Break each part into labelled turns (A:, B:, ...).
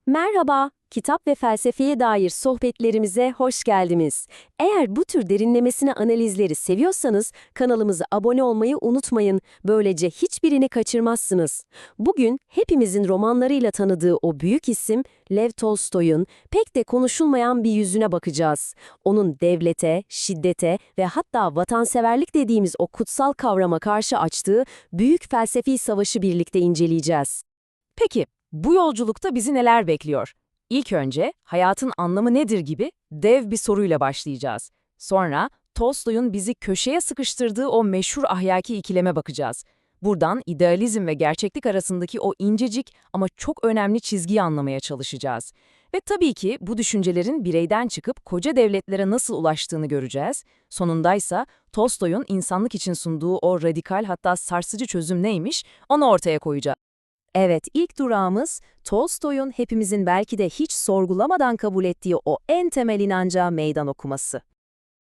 A: Merhaba, kitap ve felsefeye dair sohbetlerimize hoş geldiniz. Eğer bu tür derinlemesine analizleri seviyorsanız kanalımıza abone olmayı unutmayın. Böylece hiçbirini kaçırmazsınız. Bugün hepimizin romanlarıyla tanıdığı o büyük isim Lev Tolstoy'un pek de konuşulmayan bir yüzüne bakacağız. Onun devlete, şiddete ve hatta vatanseverlik dediğimiz o kutsal kavrama karşı açtığı büyük felsefi savaşı birlikte inceleyeceğiz.
B: Peki, bu yolculukta bizi neler bekliyor? İlk önce hayatın anlamı nedir gibi dev bir soruyla başlayacağız. Sonra Tolstoy'un bizi köşeye sıkıştırdığı o meşhur ahlaki ikileme bakacağız. Buradan idealizm ve gerçeklik arasındaki o incecik ama çok önemli çizgiyi anlamaya çalışacağız. Ve tabii ki bu düşüncelerin bireyden çıkıp koca devletlere nasıl ulaştığını göreceğiz. Sonundaysa Tolstoy'un insanlık için sunduğu o radikal hatta sarsıcı çözüm neymiş onu ortaya koyacağız.
A: Evet, ilk durağımız Tolstoy'un hepimizin belki de hiç sorgulamadan kabul ettiği o en temel inanca meydan okuması.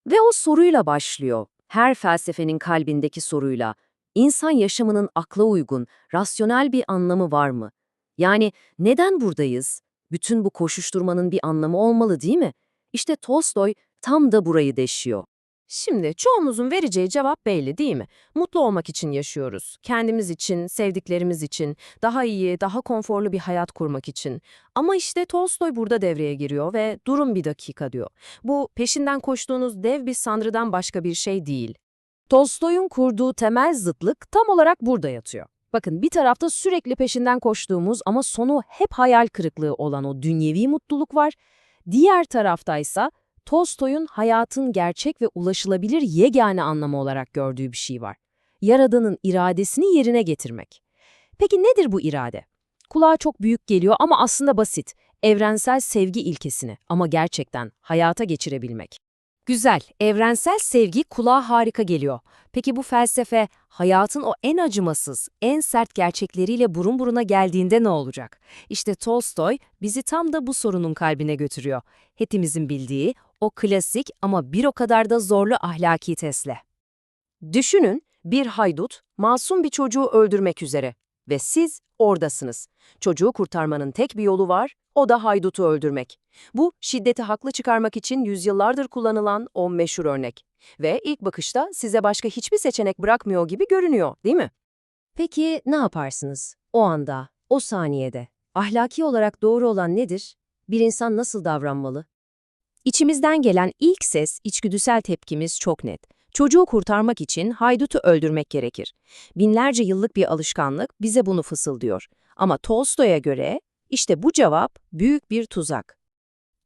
A: Ve o soruyla başlıyor. Her felsefenin kalbindeki soruyla. İnsan yaşamının akla uygun, rasyonel bir anlamı var mı? Yani neden buradayız? Bütün bu koşuşturmanın bir anlamı olmalı değil mi? İşte Tolstoy tam da burayı deşiyor.
B: Şimdi çoğumuzun vereceği cevap belli değil mi? Mutlu olmak için yaşıyoruz. Kendimiz için, sevdiklerimiz için, daha iyi, daha konforlu bir hayat kurmak için. Ama işte Tolstoy burada devreye giriyor ve durun bir dakika diyor. Bu peşinden koştuğunuz dev bir sanrıdan başka bir şey değil.
A: Tolstoy'un kurduğu temel zıtlık tam olarak burada yatıyor. Bakın bir tarafta sürekli peşinden koştuğumuz ama sonu hep hayal kırıklığı olan o dünyevi mutluluk var. Diğer taraftaysa Tolstoy'un hayatın gerçek ve ulaşılabilir yegane anlamı olarak gördüğü bir şey var. Yaradanın iradesini yerine getirmek. Peki nedir bu irade? Kulağa çok büyük geliyor ama aslında basit. Evrensel sevgi ilkesini ama gerçekten hayata geçirebilmek. Güzel, evrensel sevgi kulağa harika geliyor. Peki bu felsefe hayatın o en acımasız, en sert gerçekleriyle burun buruna geldiğinde ne olacak? İşte Tolstoy bizi tam da bu sorunun kalbine götürüyor. Hepimizin bildiği o klasik ama bir o kadar da zorlu ahlaki testle. Düşünün, bir haydut masum bir çocuğu öldürmek üzere ve siz oradasınız. Çocuğu kurtarmanın tek bir yolu var, o da haydutu öldürmek. Bu, şiddeti haklı çıkarmak için yüzyıllardır kullanılan o meşhur örnek. Ve ilk bakışta size başka hiçbir seçenek bırakmıyor gibi görünüyor, değil mi? Peki ne yaparsınız? O anda, o saniyede. Ahlaki olarak doğru olan nedir? Bir insan nasıl davranmalı? İçimizden gelen ilk ses, içgüdüsel tepkimiz çok net. Çocuğu kurtarmak için haydutu öldürmek gerekir. Binlerce yıllık bir alışkanlık bize bunu fısıldıyor. Ama Tolstoy'a göre işte bu cevap büyük bir tuzak.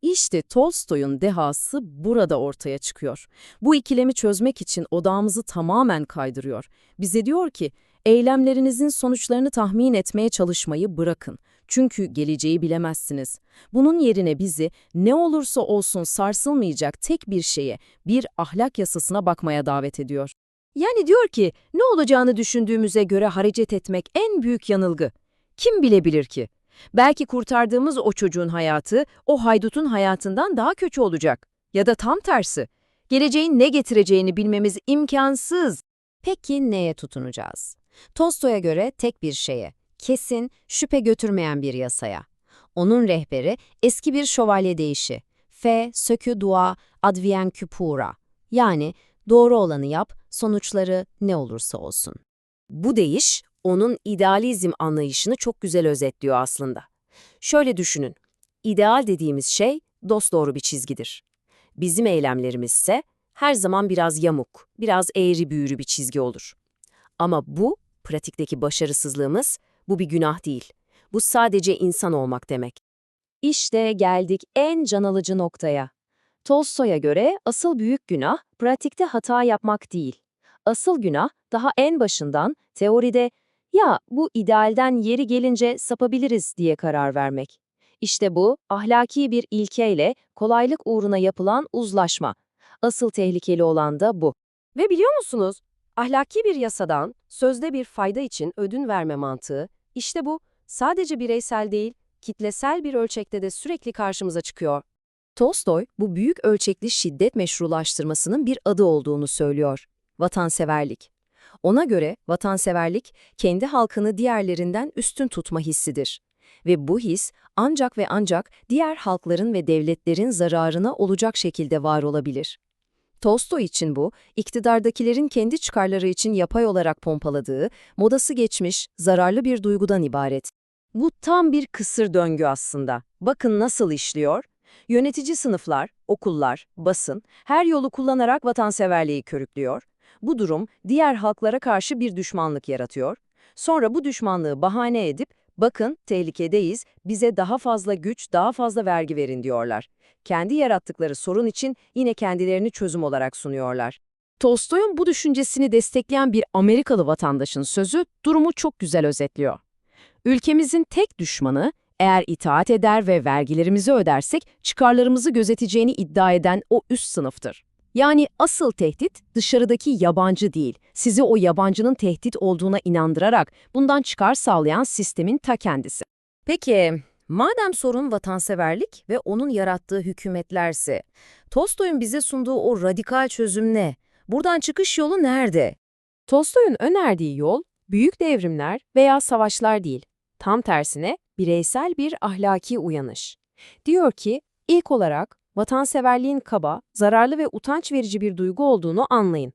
A: İşte Tolstoy'un dehası burada ortaya çıkıyor. Bu ikilemi çözmek için odağımızı tamamen kaydırıyor. Bize diyor ki, eylemlerinizin sonuçlarını tahmin etmeye çalışmayı bırakın. Çünkü geleceği bilemezsiniz. Bunun yerine bizi ne olursa olsun sarsılmayacak tek bir şeye, bir ahlak yasasına bakmaya davet ediyor. Yani diyor ki, ne olacağını düşündüğümüze göre hareket etmek en büyük yanılgı. Kim bilebilir ki? Belki kurtardığımız o çocuğun hayatı, o haydutun hayatından daha kötü olacak. Ya da tam tersi. Geleceğin ne getireceğini bilmemiz imkansız. Peki neye tutunacağız? Tolstoy'a göre tek bir şeye, kesin, şüphe götürmeyen bir yasaya. Onun rehberi eski bir şövalye deyişi. Fe, sökü dua, advien küpura. Yani doğru olanı yap, sonuçları ne olursa olsun. Bu deyiş, onun idealizm anlayışını çok güzel özetliyor aslında. Şöyle düşünün, ideal dediğimiz şey dosdoğru bir çizgidir. Bizim eylemlerimiz ise her zaman biraz yamuk, biraz eğri büğrü bir çizgi olur. Ama bu, pratikteki başarısızlığımız, bu bir günah değil. Bu sadece insan olmak demek. İşte geldik en can alıcı noktaya. Tolstoy'a göre asıl büyük günah, pratikte hata yapmak değil. Asıl günah, daha en başından, teoride, ya bu idealden yeri gelince sapabiliriz diye karar vermek. İşte bu, ahlaki bir ilkeyle kolaylık uğruna yapılan uzlaşma. Asıl tehlikeli olan da bu. Ve biliyor musunuz, ahlaki bir yasadan, sözde bir fayda için ödün verme mantığı, işte bu, sadece bireysel değil, kitlesel bir ölçekte de sürekli karşımıza çıkıyor. Tolstoy, bu büyük ölçekli şiddet meşrulaştırmasının bir adı olduğunu söylüyor. Vatanseverlik. Ona göre vatanseverlik, kendi halkını diğerlerinden üstün tutma hissidir. Ve bu his ancak ve ancak diğer halkların ve devletlerin zararına olacak şekilde var olabilir. Tolstoy için bu, iktidardakilerin kendi çıkarları için yapay olarak pompaladığı, modası geçmiş, zararlı bir duygudan ibaret. Bu tam bir kısır döngü aslında. Bakın nasıl işliyor? Yönetici sınıflar, okullar, basın her yolu kullanarak vatanseverliği körüklüyor. Bu durum diğer halklara karşı bir düşmanlık yaratıyor. Sonra bu düşmanlığı bahane edip, bakın tehlikedeyiz, bize daha fazla güç, daha fazla vergi verin diyorlar. Kendi yarattıkları sorun için yine kendilerini çözüm olarak sunuyorlar. Tolstoy'un bu düşüncesini destekleyen bir Amerikalı vatandaşın sözü durumu çok güzel özetliyor. Ülkemizin tek düşmanı, eğer itaat eder ve vergilerimizi ödersek çıkarlarımızı gözeteceğini iddia eden o üst sınıftır. Yani asıl tehdit dışarıdaki yabancı değil, sizi o yabancının tehdit olduğuna inandırarak bundan çıkar sağlayan sistemin ta kendisi. Peki, madem sorun vatanseverlik ve onun yarattığı hükümetlerse, Tolstoy'un bize sunduğu o radikal çözüm ne? Buradan çıkış yolu nerede? Tolstoy'un önerdiği yol, büyük devrimler veya savaşlar değil. Tam tersine bireysel bir ahlaki uyanış. Diyor ki, ilk olarak vatanseverliğin kaba, zararlı ve utanç verici bir duygu olduğunu anlayın.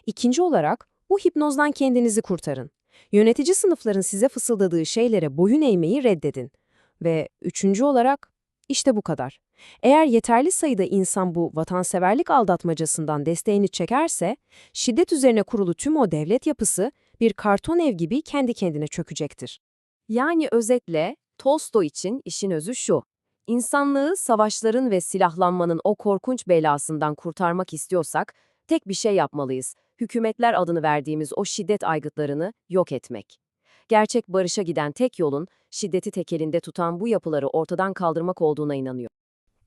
A: İkinci olarak bu hipnozdan kendinizi kurtarın. Yönetici sınıfların size fısıldadığı şeylere boyun eğmeyi reddedin. Ve üçüncü olarak işte bu kadar. Eğer yeterli sayıda insan bu vatanseverlik aldatmacasından desteğini çekerse, şiddet üzerine kurulu tüm o devlet yapısı bir karton ev gibi kendi kendine çökecektir. Yani özetle, Tolstoy için işin özü şu: İnsanlığı savaşların ve silahlanmanın o korkunç belasından kurtarmak istiyorsak, tek bir şey yapmalıyız: hükümetler adını verdiğimiz o şiddet aygıtlarını yok etmek. Gerçek barışa giden tek yolun, şiddeti tekelinde tutan bu yapıları ortadan kaldırmak olduğuna inanıyor.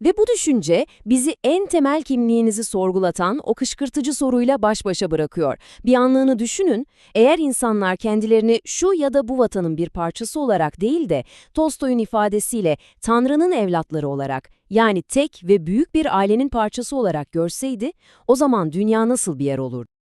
A: Ve bu düşünce bizi en temel kimliğinizi sorgulatan o kışkırtıcı soruyla baş başa bırakıyor. Bir anlığını düşünün, eğer insanlar kendilerini şu ya da bu vatanın bir parçası olarak değil de Tolstoy'un ifadesiyle Tanrı'nın evlatları olarak, yani tek ve büyük bir ailenin parçası olarak görseydi, o zaman dünya nasıl bir yer olurdu?